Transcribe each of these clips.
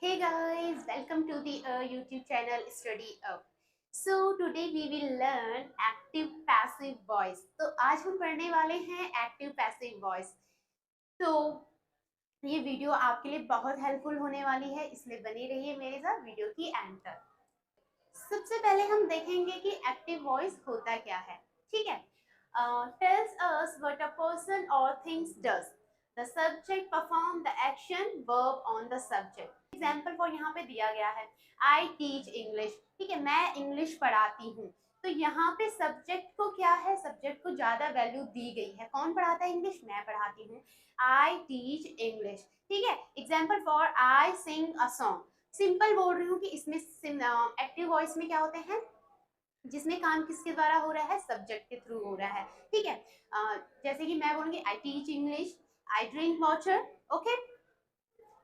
Hey guys, welcome to the YouTube channel Study Up. So today we will learn active passive voice. तो आज हम पढ़ने वाले हैं एक्टिव पैसिव वॉइस. तो ये वीडियो आपके लिए बहुत हेल्पफुल होने वाली है, इसलिए बने रहिए मेरे साथ वीडियो की एंड तक. सबसे पहले हम देखेंगे कि एक्टिव वॉइस होता क्या है. ठीक है. Tells us what a person or things does. The subject perform the action, verb on the subject. Example for यहाँ पे दिया गया है, आई टीच इंग्लिश. ठीक है, मैं इंग्लिश पढ़ाती हूँ. तो यहाँ पे सब्जेक्ट को क्या है, सब्जेक्ट को ज्यादा वैल्यू दी गई है. कौन पढ़ाता है इंग्लिश? मैं पढ़ाती हूँ. I teach English. ठीक है. Example for I sing a song. Simple बोल रही हूँ कि इसमें एक्टिव वॉइस में क्या होते हैं, जिसमें काम किसके द्वारा हो रहा है, सब्जेक्ट के थ्रू हो रहा है. ठीक है. जैसे कि मैं बोलूंगी I teach English, I drink water. Okay.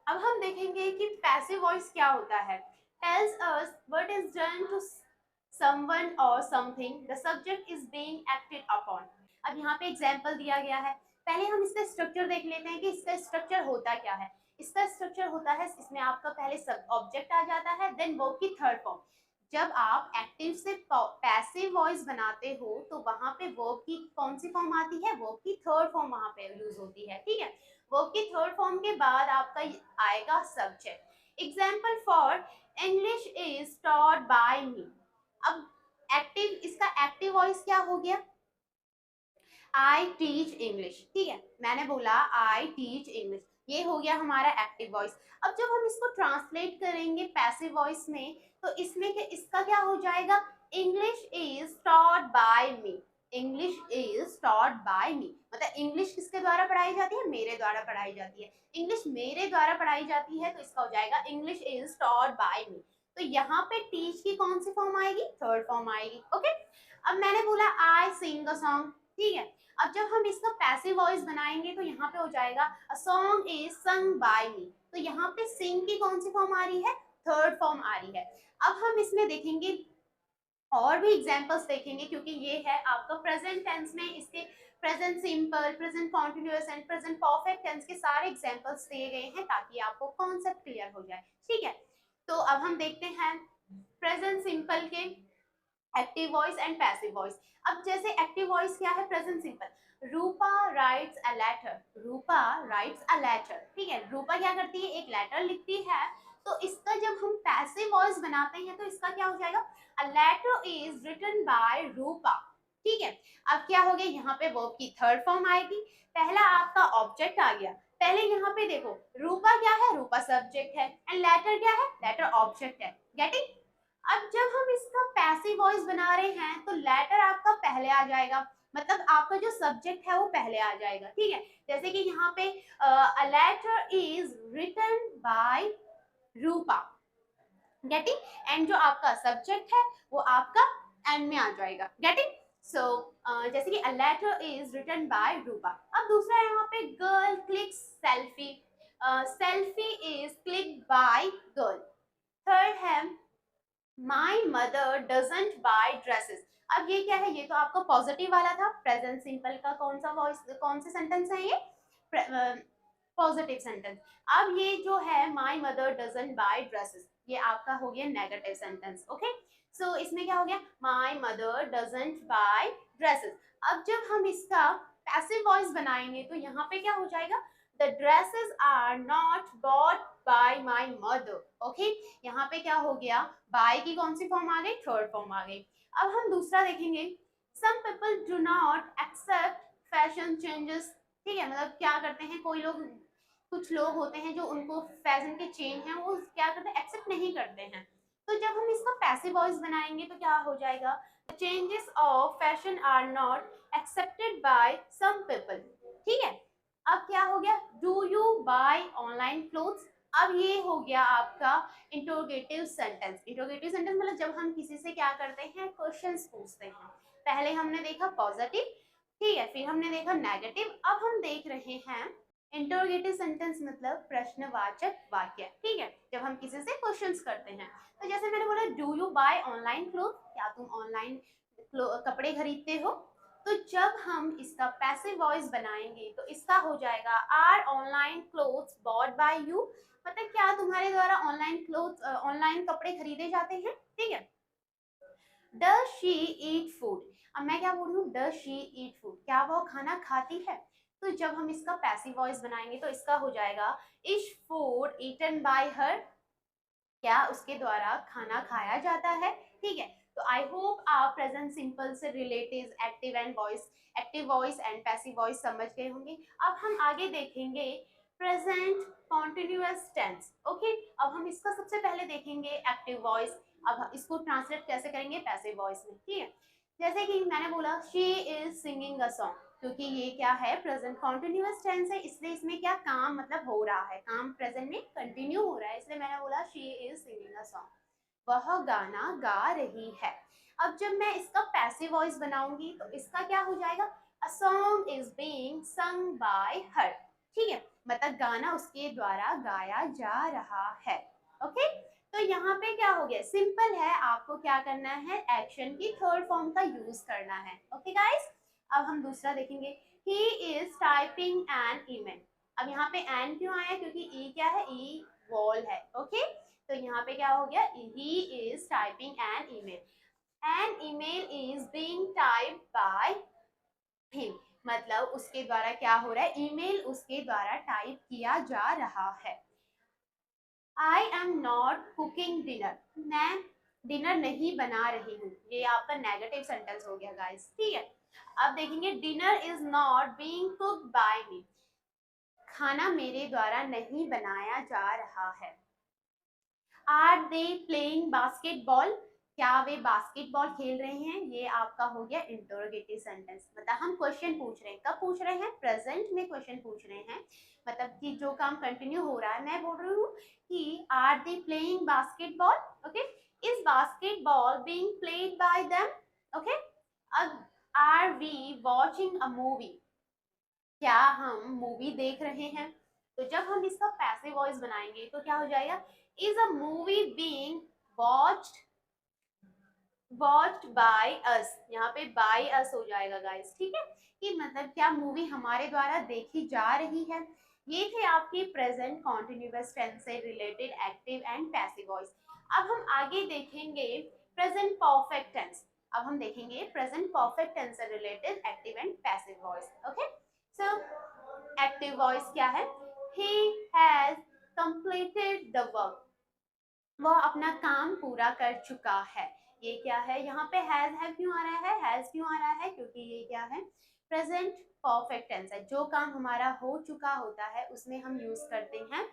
अब हम देखेंगे कि पैसिव वॉइस क्या होता है. Tells us what is done to someone और something, the subject is being acted upon. अब यहाँ पे एग्जांपल दिया गया है. पहले हम इसका स्ट्रक्चर देख लेते हैं कि इसका स्ट्रक्चर होता क्या है. इसका स्ट्रक्चर होता है, इसमें आपका पहले सब ऑब्जेक्ट आ जाता है, देन वर्ब की थर्ड फॉर्म. जब आप एक्टिव से पैसिव वॉइस बनाते हो तो वहां पे वर्ब की कौन सी फॉर्म आती है, वर्ब की थर्ड फॉर्म वहां पे यूज होती है. ठीक है. वर्ब की थर्ड फॉर्म के बाद आपका आएगा subject. Example for English is taught by me. अब एक्टिव, इसका एक्टिव वॉइस क्या हो गया, आई टीच इंग्लिश. ठीक है, मैंने बोला आई टीच इंग्लिश, ये हो गया हमारा एक्टिव वॉइस. अब जब हम इसको ट्रांसलेट करेंगे पैसिव वॉइस में, तो इसमें इसका क्या हो जाएगा, English is taught by me. English is taught by me मतलब इंग्लिश किसके द्वारा पढ़ाई जाती है, मेरे द्वारा पढ़ाई जाती है. इंग्लिश मेरे द्वारा पढ़ाई जाती है, तो इसका हो जाएगा English is taught by me. तो यहाँ पे टीच की कौन सी फॉर्म आएगी, थर्ड फॉर्म आएगी. ओके. अब मैंने बोला आई सिंग अ सॉन्ग. ठीक है. अब जब हम इसका पैसिव वॉइस बनाएंगे तो यहाँ पे हो जाएगा a song is sung by me. तो यहाँ पे सिंग की कौन सी फॉर्म आ रही है, थर्ड फॉर्म आ रही है. अब हम इसमें देखेंगे और भी एग्जांपल्स देखेंगे, क्योंकि ये है आपका प्रेजेंट टेंस में इसके present simple, present continuous and present perfect tense के सारे एग्जांपल्स दिए गए हैं ताकि आपको कॉन्सेप्ट क्लियर हो जाए. ठीक है. तो अब हम देखते हैं प्रेजेंट सिंपल के active voice and passive voice. अब जैसे एक्टिव वॉइस क्या है, present simple. Rupa writes a letter. Rupa writes a letter. ठीक है, रूपा क्या करती है, एक लेटर लिखती है. तो इसका जब हम पैसिव वॉइस बनाते हैं तो इसका क्या हो जाएगा, a letter is written by Rupa. ठीक है. अब क्या हो गया, यहाँ पे वर्ब की थर्ड फॉर्म आएगी. पहला आपका ऑब्जेक्ट आ गया. पहले यहाँ पे देखो, रूपा क्या है, रूपा सब्जेक्ट है एंड लेटर क्या है, लेटर ऑब्जेक्ट है. गेटिंग. अब जब हम इसका पैसिव वॉइस बना रहे हैं तो लेटर आपका पहले आ जाएगा, मतलब आपका जो सब्जेक्ट है वो पहले आ जाएगा. ठीक है. जैसे कि यहाँ पे a letter is written by Rupa. Getting. And जो आपका सब्जेक्ट है वो आपका एंड में आ जाएगा. गेटिंग. सो जैसे कि a letter is written by Rupa. अब दूसरा यहाँ पे girl clicks selfie. Selfie is click by girl. Third है my mother doesn't buy dresses. अब ये क्या है, ये तो आपका पॉजिटिव वाला था. प्रेजेंट सिंपल का कौन सा वॉइस, कौन से सेंटेंस है ये, पॉजिटिव सेंटेंस. अब ये जो है my mother doesn't buy dresses, ये आपका हो गया नेगेटिव सेंटेंस. ओके. सो इसमें क्या हो गया, my mother doesn't buy dresses. अब जब हम इसका पैसिव वॉइस बनाएंगे तो यहाँ पे क्या हो जाएगा, the dresses are not bought by my mother. Okay. यहाँ पे क्या हो गया, बाय की कौन सी फॉर्म आ गई, थर्ड फॉर्म आ गई. अब हम दूसरा देखेंगे, some people do not accept fashion changes. ठीक है, मतलब क्या करते हैं कोई लोग, कुछ लोग होते हैं जो उनको फैशन के चेंज हैं वो क्या करते हैं, एक्सेप्ट नहीं करते हैं. तो जब हम इसका पैसिव वॉइस बनाएंगे तो क्या हो जाएगा, the changes of fashion are not accepted by some people. ठीक है. अब क्या हो गया, do you buy online clothes. अब ये हो गया आपका इंटरोगेटिव सेंटेंस. इंटरोगेटिव सेंटेंस मतलब जब हम किसी से क्या करते हैं, क्वेश्चंस पूछते हैं. पहले हमने देखा पॉजिटिव. ठीक है, फिर हमने देखा नेगेटिव. अब हम देख रहे हैं इंटरोगेटिव सेंटेंस मतलब प्रश्नवाचक वाक्य. ठीक है, जब हम किसी से क्वेश्चंस करते हैं. तो जैसे मैंने बोला do you buy online cloth, क्या तुम ऑनलाइन कपड़े खरीदते हो. तो तो जब हम इसका पैसिव वॉइस बनाएंगे तो इसका हो जाएगा are online clothes bought by you, मतलब क्या तुम्हारे द्वारा ऑनलाइन कपड़े खरीदे जाते हैं, ठीक है। डज शी ईट फूड, अब मैं क्या बोल रही हूँ, डज शी ईट फूड, क्या वो खाना खाती है। तो जब हम इसका पैसिव वॉइस बनाएंगे तो इसका हो जाएगा is food eaten by her, क्या उसके द्वारा खाना खाया जाता है, ठीक है। तो आई होप आप प्रेजेंट सिंपल से relative active voice and passive voice समझ गए होंगे। अब हम आगे देखेंगे प्रेजेंट कॉन्टिन्यूअस टेंस, ओके। अब हम इसका सबसे पहले देखेंगे एक्टिव वॉइस, अब इसको ट्रांसलेट कैसे करेंगे पैसिव वॉइस में, ठीक है। जैसे कि मैंने बोला she is singing a song, क्योंकि ये क्या है प्रेजेंट कॉन्टिन्यूअस टेंस है, इसलिए इसमें क्या काम मतलब हो रहा है, काम प्रेजेंट में कंटिन्यू हो रहा है, इसलिए मैंने बोला she is singing a song, वह गाना गा रही है। अब जब मैं इसका पैसिव वॉइस बनाऊंगी तो इसका क्या हो जाएगा, a song is being sung by her, ठीक है, मतलब गाना उसके द्वारा गाया जा रहा है, ओके। तो यहाँ पे क्या हो गया, सिंपल है, आपको क्या करना है, एक्शन की थर्ड फॉर्म का यूज करना है, ओके गाइस। अब हम दूसरा देखेंगे, he is typing an email. अब यहाँ पे एन क्यों आया, क्योंकि ई क्या है, ई वॉल है, ओके। तो यहाँ पे क्या हो गया, he is typing an email is being typed by him, मतलब उसके द्वारा क्या हो रहा है, ईमेल उसके द्वारा टाइप किया जा रहा है। I am not cooking dinner, मैं डिनर नहीं बना रही हूँ, ये आपका नेगेटिव सेंटेंस हो गया गाइस, ठीक है। अब देखेंगे dinner is not being cooked by me, खाना मेरे द्वारा नहीं बनाया जा रहा है। आर दे प्लेइंग बास्केटबॉल, क्या वे बास्केटबॉल खेल रहे हैं, ये आपका हो गया इंटरोगेटिव सेंटेंस, मतलब हम क्वेश्चन पूछ रहे हैं, कब पूछ रहे हैं, प्रेजेंट में क्वेश्चन पूछ रहे हैं, मतलब कि जो काम कंटिन्यू हो रहा है। मैं बोल रही हूँ कि are they playing basketball, okay, is basketball being played by them, okay. अब are we watching a movie, क्या हम मूवी देख रहे हैं। तो जब हम इसका पैसिव वॉइस बनाएंगे तो क्या हो जाएगा, is a movie being watched watched by us, यहाँ पे बाय अस हो जाएगा गाइस, ठीक है, कि मतलब क्या मूवी हमारे द्वारा देखी जा रही है। ये थे आपके प्रेजेंट कॉन्टिन्यूअस टेंस से related active and passive voice. अब हम आगे देखेंगे प्रेजेंट परफेक्ट टेंस, अब हम देखेंगे प्रेजेंट परफेक्ट टेंस से related active and passive voice, okay. So active voice क्या है, he has completed the work, वह अपना काम पूरा कर चुका है। ये क्या है, यहाँ पे हैज क्यों आ रहा है, हैज क्यों आ रहा है, क्योंकि ये क्या है प्रेजेंट परफेक्ट टेंस है, जो काम हमारा हो चुका होता है उसमें हम यूज करते हैं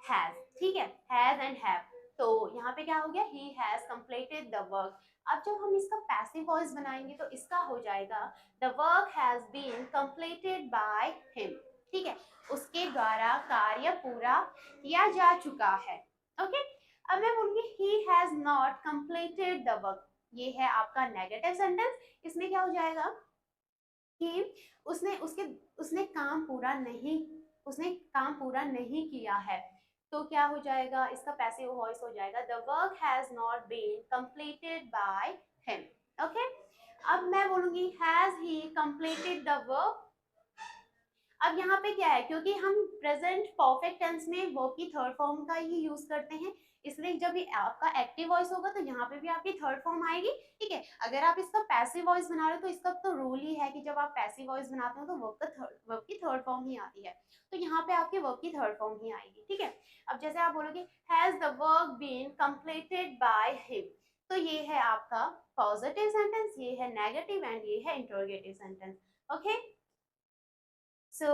हैज, ठीक है, हैज एंड हैव। तो यहाँ पे क्या हो गया, he has completed the work. अब जब हम इसका पैसिव वॉइस बनाएंगे तो इसका हो जाएगा the work has been completed by him, ठीक है, उसके द्वारा कार्य पूरा किया जा चुका है, ओके। अब मैं बोलूंगी he has not completed the work, ये है आपका नेगेटिव सेंटेंस, इसमें क्या हो जाएगा कि उसने काम पूरा नहीं किया है। तो क्या हो जाएगा, इसका पैसिव वॉइस हो जाएगा the work has not been completed by him, okay. अब मैं बोलूंगी has he completed the work. अब यहाँ पे क्या है, क्योंकि हम प्रेजेंट परफेक्ट टेंस में वर्ब की थर्ड फॉर्म का ही यूज करते हैं, इसलिए जब ये आपका एक्टिव वॉइस होगा तो यहाँ पे भी आपकी थर्ड फॉर्म आएगी, ठीक है। अगर आप इसका पैसिव वॉइस बना रहे हो तो इसका तो रूल ही है कि जब आप पैसिव वॉइस बनाते हो तो वर्ब की थर्ड फॉर्म ही आती है, तो यहाँ पे आपकी वर्ब की थर्ड फॉर्म ही आएगी, ठीक है। अब जैसे आप बोलोगे has the work been completed by him, तो ये है आपका पॉजिटिव सेंटेंस, ये है नेगेटिव एंड ये है interrogative sentence, okay. So,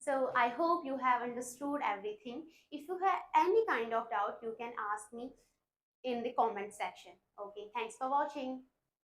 so I hope you have understood everything. If you have any kind of doubt, you can ask me in the comment section. Okay, thanks for watching.